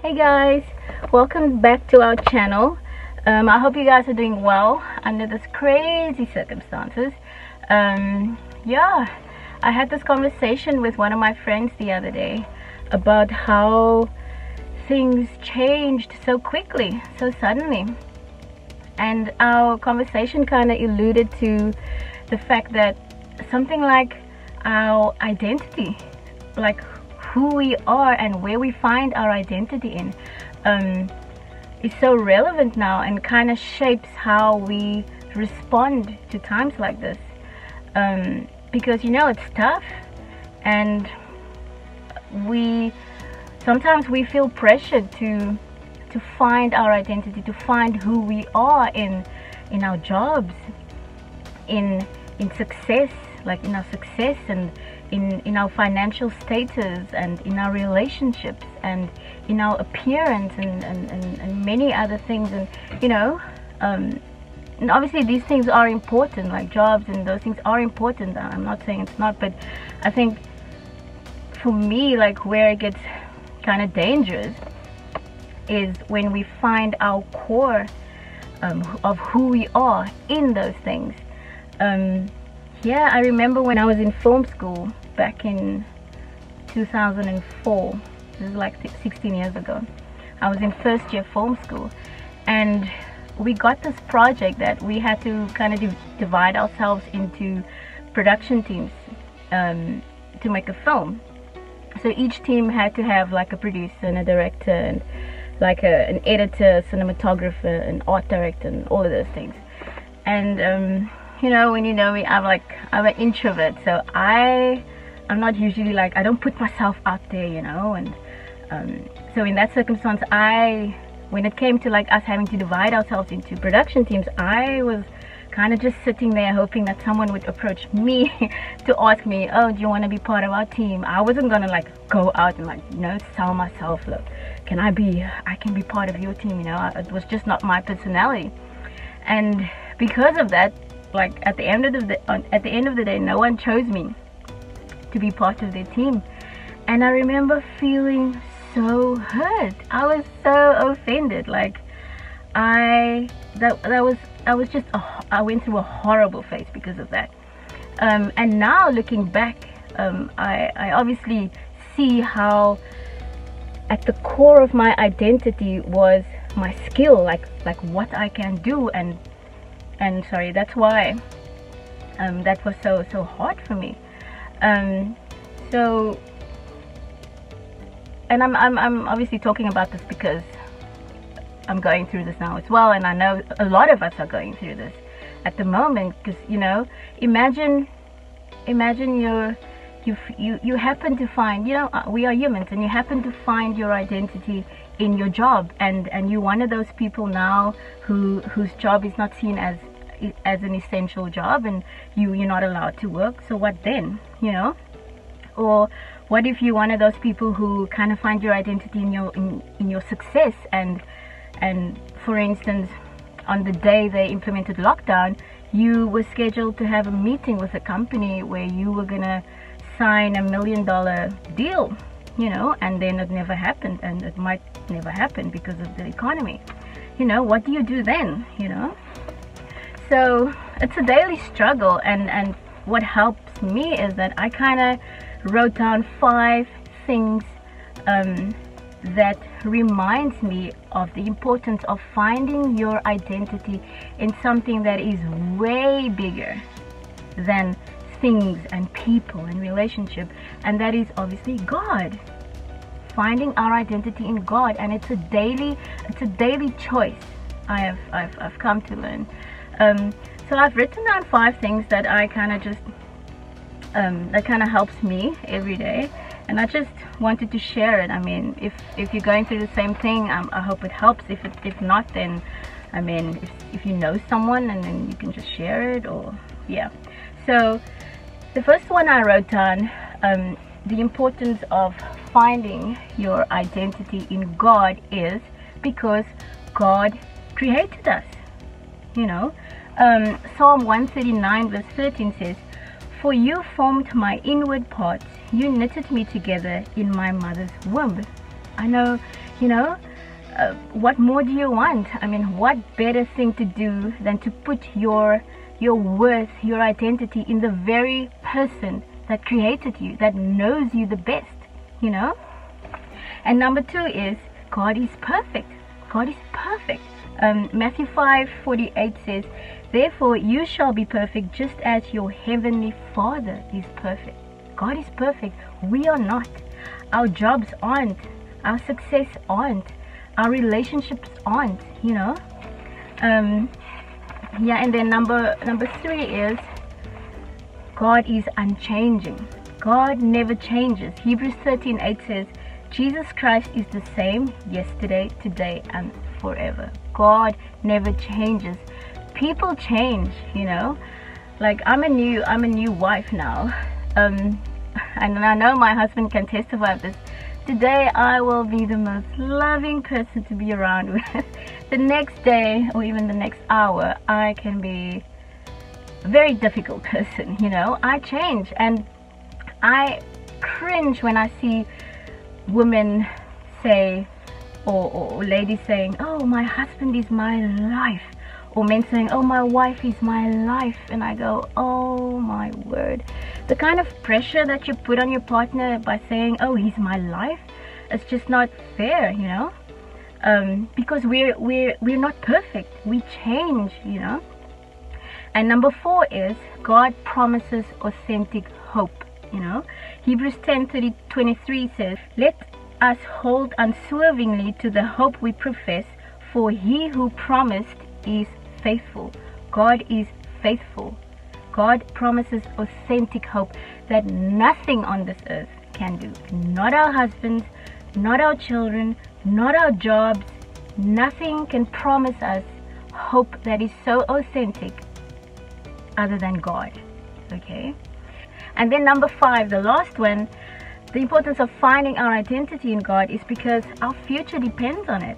Hey guys, welcome back to our channel. I hope you guys are doing well under this crazy circumstances. Yeah, I had this conversation with one of my friends the other day about how things changed so quickly, so suddenly, and our conversation kind of alluded to the fact that something like our identity, like who we are and where we find our identity in, is so relevant now and kind of shapes how we respond to times like this, because it's tough, and sometimes we feel pressured to find our identity, to find who we are in our jobs, in success, like in our success, and in our financial status, and in our relationships, and in our appearance, and many other things. And and obviously these things are important, like jobs and those things are important. I'm not saying it's not, but I think for me, like, where it gets kind of dangerous is when we find our core of who we are in those things. Yeah, I remember when I was in film school back in 2004. This is like 16 years ago. I was in first year film school, and we got this project that we had to kind of divide ourselves into production teams to make a film. So each team had to have like a producer and a director, and like an editor, cinematographer, an art director, and all of those things. And when you know me, I'm an introvert, so I'm not usually like, I don't put myself out there, and so in that circumstance, when it came to like us having to divide ourselves into production teams, I was kind of just sitting there hoping that someone would approach me to ask me, oh, do you want to be part of our team? I wasn't gonna like go out and like sell myself, look, I can be part of your team. It was just not my personality. And because of that, like at the end of the day, no one chose me to be part of their team. And I remember feeling so hurt. I was so offended. Like I went through a horrible phase because of that. And now looking back, I obviously see how at the core of my identity was my skill, like what I can do, and sorry, that's why that was so hard for me. So, and I'm obviously talking about this because I'm going through this now as well, and I know a lot of us are going through this at the moment. Because imagine you happen to find, we are humans, and you happen to find your identity in your job, and you're one of those people now whose job is not seen as an essential job, and you're not allowed to work. So what then? Or what if you're one of those people who kind of find your identity in your success, and for instance, on the day they implemented lockdown, you were scheduled to have a meeting with a company where you were gonna sign $1 million deal, and then it never happened, and it might never happen because of the economy. What do you do then? So it's a daily struggle, and what helps me is that I kind of wrote down 5 things that reminds me of the importance of finding your identity in something that is way bigger than things and people and relationship, and that is obviously God. Finding our identity in God, and it's a daily choice. I've come to learn. So I've written down 5 things that I kind of just that kind of helps me every day, and I just wanted to share it. I mean, if you're going through the same thing, I hope it helps. If not, then I mean, if you know someone, and then you can just share it, or yeah. So the first one I wrote down, the importance of finding your identity in God is because God created us. Psalm 139 verse 13 says, "For you formed my inward parts, you knitted me together in my mother's womb." I know You know, what more do you want? I mean, what better thing to do than to put your worth, your identity in the very person that created you, that knows you the best, you know? And number 2 is God is perfect. God is perfect. Matthew 5:48 says, therefore you shall be perfect just as your heavenly Father is perfect. God is perfect. We are not. Our jobs aren't. Our success aren't. Our relationships aren't, you know. Yeah, and then number 3 is God is unchanging. God never changes. Hebrews 13:8 says, Jesus Christ is the same yesterday, today, and forever. God never changes. People change, you know. Like I'm a new wife now, and I know my husband can testify this. Today I will be the most loving person to be around with. The next day or even the next hour I can be a very difficult person, you know. I change, and I cringe when I see women say, or ladies saying, oh, my husband is my life, or men saying, oh, my wife is my life. And I go, oh my word, the kind of pressure that you put on your partner by saying, oh, he's my life, it's just not fair, you know. Because we're not perfect. We change, you know. And number 4 is God promises authentic hope, you know. Hebrews 10:23 says, let us hold unswervingly to the hope we profess, for he who promised is faithful. God is faithful. God promises authentic hope that nothing on this earth can do. Not our husbands, not our children, not our jobs. Nothing can promise us hope that is so authentic other than God. Okay? And then number 5, the last one, the importance of finding our identity in God is because our future depends on it.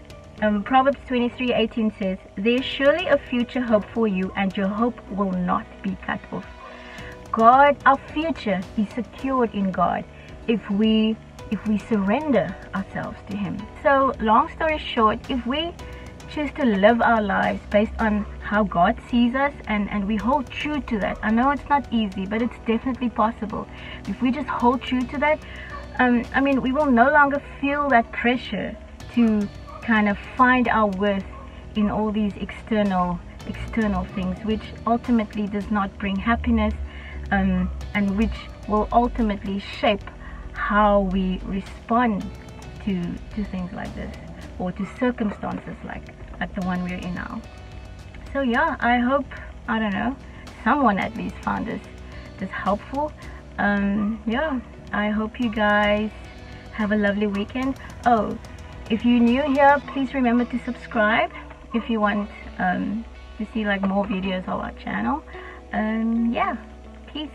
Proverbs 23:18 says, there is surely a future hope for you, and your hope will not be cut off. God, our future is secured in God if we surrender ourselves to him. So long story short, if we choose to live our lives based on how God sees us, and we hold true to that. I know it's not easy, but it's definitely possible. If we just hold true to that, I mean, we will no longer feel that pressure to kind of find our worth in all these external things, which ultimately does not bring happiness, and which will ultimately shape how we respond to things like this, or to circumstances like the one we're in now. So yeah, I hope, I don't know, someone at least found this helpful. Yeah, I hope you guys have a lovely weekend. Oh, if you're new here, please remember to subscribe if you want to see like more videos of our channel. Yeah, peace.